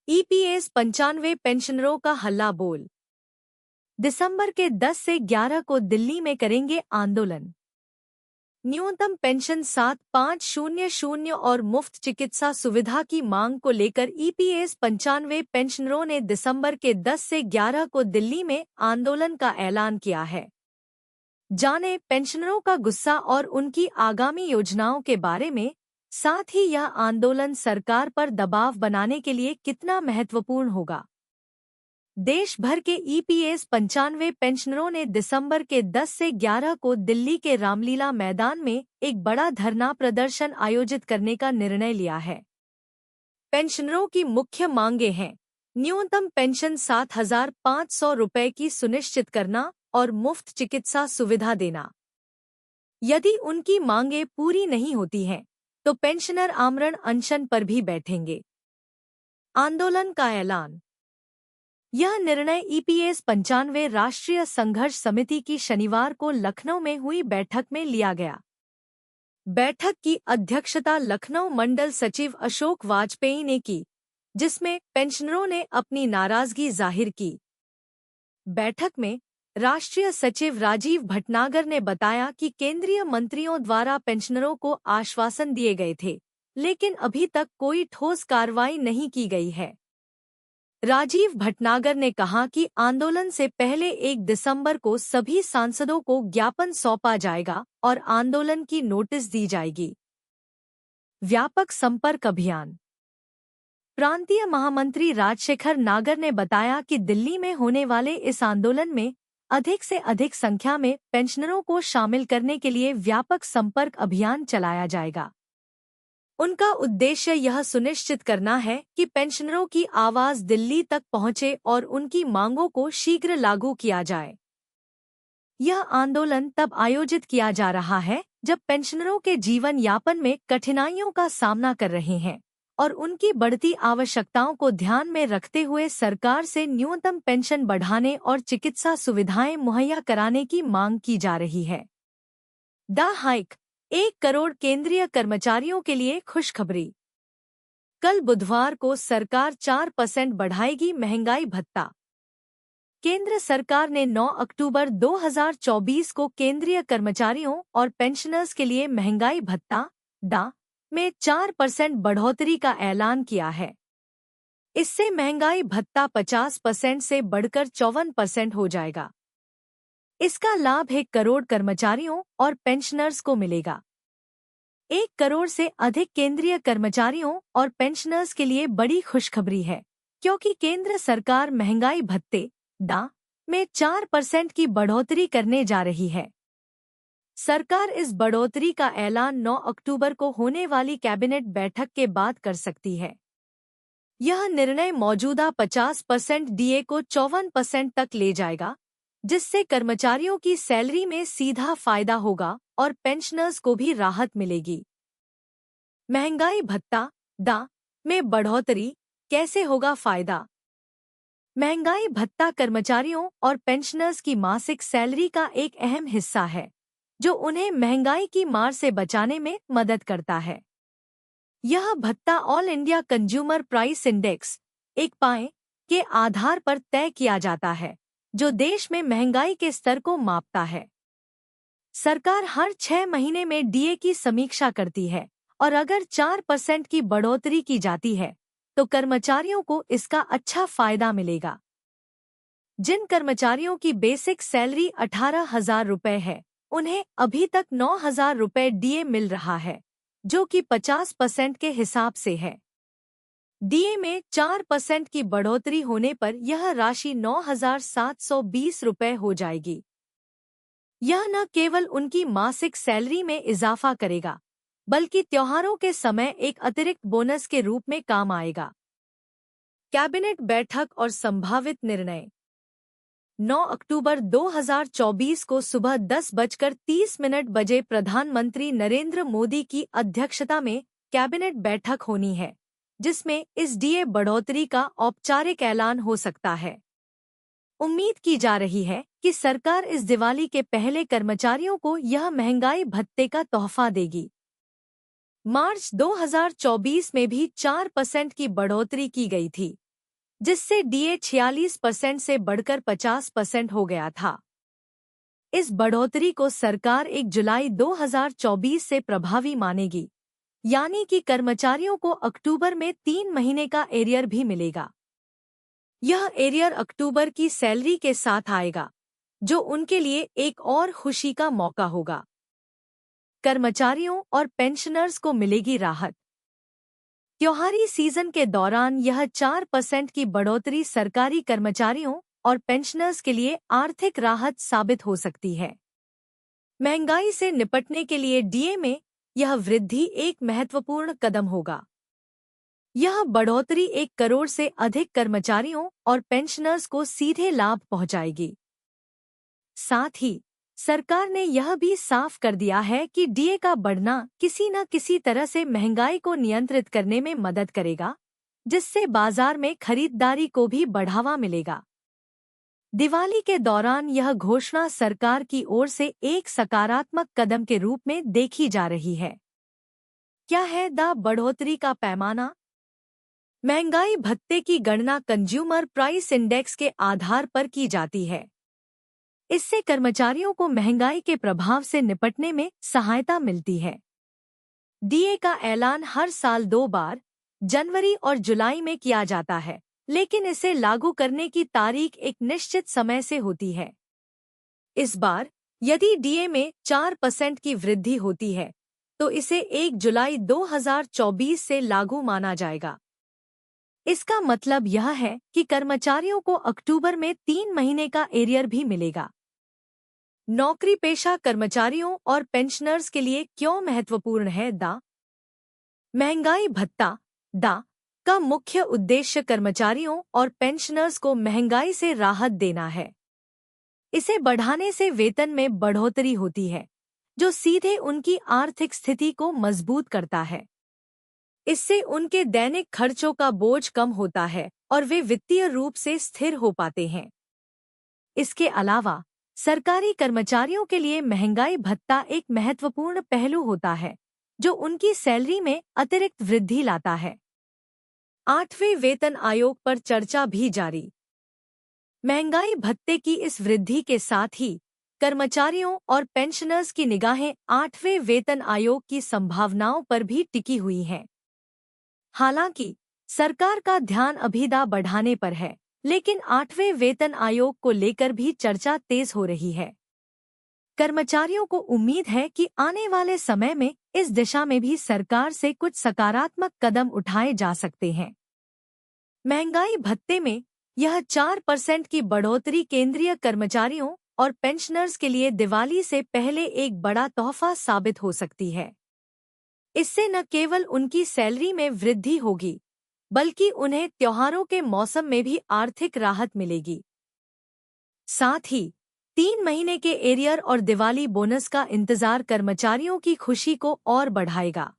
EPS 95 पेंशनरों का हल्ला बोल। दिसंबर के 10 से 11 को दिल्ली में करेंगे आंदोलन। न्यूनतम पेंशन 7500 और मुफ्त चिकित्सा सुविधा की मांग को लेकर ईपीएस 95 पेंशनरों ने दिसंबर के 10 से 11 को दिल्ली में आंदोलन का ऐलान किया है। जाने पेंशनरों का गुस्सा और उनकी आगामी योजनाओं के बारे में, साथ ही यह आंदोलन सरकार पर दबाव बनाने के लिए कितना महत्वपूर्ण होगा। देश भर के ईपीएस 95 पेंशनरों ने दिसंबर के 10 से 11 को दिल्ली के रामलीला मैदान में एक बड़ा धरना प्रदर्शन आयोजित करने का निर्णय लिया है। पेंशनरों की मुख्य मांगें हैं: न्यूनतम पेंशन 7,500 रुपये की सुनिश्चित करना और मुफ्त चिकित्सा सुविधा देना। यदि उनकी मांगें पूरी नहीं होती हैं, तो पेंशनर आमरण अनशन पर भी बैठेंगे। आंदोलन का ऐलान। यह निर्णय ईपीएस 95 राष्ट्रीय संघर्ष समिति की शनिवार को लखनऊ में हुई बैठक में लिया गया। बैठक की अध्यक्षता लखनऊ मंडल सचिव अशोक वाजपेयी ने की, जिसमें पेंशनरों ने अपनी नाराजगी जाहिर की। बैठक में राष्ट्रीय सचिव राजीव भटनागर ने बताया कि केंद्रीय मंत्रियों द्वारा पेंशनरों को आश्वासन दिए गए थे, लेकिन अभी तक कोई ठोस कार्रवाई नहीं की गई है। राजीव भटनागर ने कहा कि आंदोलन से पहले 1 दिसंबर को सभी सांसदों को ज्ञापन सौंपा जाएगा और आंदोलन की नोटिस दी जाएगी। व्यापक संपर्क अभियान। प्रांतीय महामंत्री राजशेखर नागर ने बताया कि दिल्ली में होने वाले इस आंदोलन में अधिक से अधिक संख्या में पेंशनरों को शामिल करने के लिए व्यापक संपर्क अभियान चलाया जाएगा। उनका उद्देश्य यह सुनिश्चित करना है कि पेंशनरों की आवाज दिल्ली तक पहुंचे और उनकी मांगों को शीघ्र लागू किया जाए। यह आंदोलन तब आयोजित किया जा रहा है जब पेंशनरों के जीवन यापन में कठिनाइयों का सामना कर रहे हैं और उनकी बढ़ती आवश्यकताओं को ध्यान में रखते हुए सरकार से न्यूनतम पेंशन बढ़ाने और चिकित्सा सुविधाएं मुहैया कराने की मांग की जा रही है। The hike. 1 करोड़ केंद्रीय कर्मचारियों के लिए खुशखबरी। कल बुधवार को सरकार 4% बढ़ाएगी महंगाई भत्ता। केंद्र सरकार ने 9 अक्टूबर 2024 को केंद्रीय कर्मचारियों और पेंशनर्स के लिए महंगाई भत्ता डा में 4% बढ़ोतरी का ऐलान किया है। इससे महंगाई भत्ता 50% से बढ़कर 54% हो जाएगा। इसका लाभ 1 करोड़ कर्मचारियों और पेंशनर्स को मिलेगा। 1 करोड़ से अधिक केंद्रीय कर्मचारियों और पेंशनर्स के लिए बड़ी खुशखबरी है, क्योंकि केंद्र सरकार महंगाई भत्ते डा में 4% की बढ़ोतरी करने जा रही है। सरकार इस बढ़ोतरी का ऐलान 9 अक्टूबर को होने वाली कैबिनेट बैठक के बाद कर सकती है। यह निर्णय मौजूदा 50% डीए को 54% तक ले जाएगा, जिससे कर्मचारियों की सैलरी में सीधा फायदा होगा और पेंशनर्स को भी राहत मिलेगी। महंगाई भत्ता डा में बढ़ोतरी कैसे होगा फायदा? महंगाई भत्ता कर्मचारियों और पेंशनर्स की मासिक सैलरी का एक अहम हिस्सा है, जो उन्हें महंगाई की मार से बचाने में मदद करता है। यह भत्ता all India consumer price index एक पाए के आधार पर तय किया जाता है, जो देश में महंगाई के स्तर को मापता है। सरकार हर 6 महीने में डीए की समीक्षा करती है और अगर 4% की बढ़ोतरी की जाती है तो कर्मचारियों को इसका अच्छा फायदा मिलेगा। जिन कर्मचारियों की बेसिक सैलरी 18,000 रुपये है, उन्हें अभी तक 9,000 रुपये डीए मिल रहा है, जो कि 50% के हिसाब से है। डीए में 4% की बढ़ोतरी होने पर यह राशि 9,720 रुपये हो जाएगी। यह न केवल उनकी मासिक सैलरी में इजाफा करेगा, बल्कि त्योहारों के समय एक अतिरिक्त बोनस के रूप में काम आएगा। कैबिनेट बैठक और संभावित निर्णय। 9 अक्टूबर 2024 को सुबह 10:30 बजे प्रधानमंत्री नरेंद्र मोदी की अध्यक्षता में कैबिनेट बैठक होनी है, जिसमें इस डीए बढ़ोतरी का औपचारिक ऐलान हो सकता है। उम्मीद की जा रही है कि सरकार इस दिवाली के पहले कर्मचारियों को यह महंगाई भत्ते का तोहफा देगी। मार्च 2024 में भी 4% की बढ़ोतरी की गई थी, जिससे डीए 46% से बढ़कर 50% हो गया था। इस बढ़ोतरी को सरकार 1 जुलाई 2024 से प्रभावी मानेगी, यानी कि कर्मचारियों को अक्टूबर में 3 महीने का एरियर भी मिलेगा। यह एरियर अक्टूबर की सैलरी के साथ आएगा, जो उनके लिए एक और खुशी का मौका होगा। कर्मचारियों और पेंशनर्स को मिलेगी राहत। त्योहारी सीजन के दौरान यह 4% की बढ़ोतरी सरकारी कर्मचारियों और पेंशनर्स के लिए आर्थिक राहत साबित हो सकती है। महंगाई से निपटने के लिए डीए में यह वृद्धि एक महत्वपूर्ण कदम होगा। यह बढ़ोतरी 1 करोड़ से अधिक कर्मचारियों और पेंशनर्स को सीधे लाभ पहुंचाएगी। साथ ही सरकार ने यह भी साफ कर दिया है कि डीए का बढ़ना किसी न किसी तरह से महंगाई को नियंत्रित करने में मदद करेगा, जिससे बाजार में खरीदारी को भी बढ़ावा मिलेगा। दिवाली के दौरान यह घोषणा सरकार की ओर से एक सकारात्मक कदम के रूप में देखी जा रही है। क्या है बढ़ोतरी का पैमाना? महंगाई भत्ते की गणना कंज्यूमर प्राइस इंडेक्स के आधार पर की जाती है। इससे कर्मचारियों को महंगाई के प्रभाव से निपटने में सहायता मिलती है। डीए का ऐलान हर साल 2 बार, जनवरी और जुलाई में किया जाता है, लेकिन इसे लागू करने की तारीख एक निश्चित समय से होती है। इस बार यदि डीए में 4% की वृद्धि होती है, तो इसे 1 जुलाई 2024 से लागू माना जाएगा। इसका मतलब यह है कि कर्मचारियों को अक्टूबर में 3 महीने का एरियर भी मिलेगा। नौकरी पेशा कर्मचारियों और पेंशनर्स के लिए क्यों महत्वपूर्ण है? महंगाई भत्ता का मुख्य उद्देश्य कर्मचारियों और पेंशनर्स को महंगाई से राहत देना है। इसे बढ़ाने से वेतन में बढ़ोतरी होती है, जो सीधे उनकी आर्थिक स्थिति को मजबूत करता है। इससे उनके दैनिक खर्चों का बोझ कम होता है और वे वित्तीय रूप से स्थिर हो पाते हैं। इसके अलावा सरकारी कर्मचारियों के लिए महंगाई भत्ता एक महत्वपूर्ण पहलू होता है, जो उनकी सैलरी में अतिरिक्त वृद्धि लाता है। 8वें वेतन आयोग पर चर्चा भी जारी। महंगाई भत्ते की इस वृद्धि के साथ ही कर्मचारियों और पेंशनर्स की निगाहें 8वें वेतन आयोग की संभावनाओं पर भी टिकी हुई हैं। हालांकि सरकार का ध्यान अभी बढ़ाने पर है, लेकिन 8वें वेतन आयोग को लेकर भी चर्चा तेज हो रही है। कर्मचारियों को उम्मीद है कि आने वाले समय में इस दिशा में भी सरकार से कुछ सकारात्मक कदम उठाए जा सकते हैं। महंगाई भत्ते में यह 4% की बढ़ोतरी केंद्रीय कर्मचारियों और पेंशनर्स के लिए दिवाली से पहले एक बड़ा तोहफा साबित हो सकती है। इससे न केवल उनकी सैलरी में वृद्धि होगी, बल्कि उन्हें त्योहारों के मौसम में भी आर्थिक राहत मिलेगी। साथ ही 3 महीने के एरियर और दिवाली बोनस का इंतजार कर्मचारियों की खुशी को और बढ़ाएगा।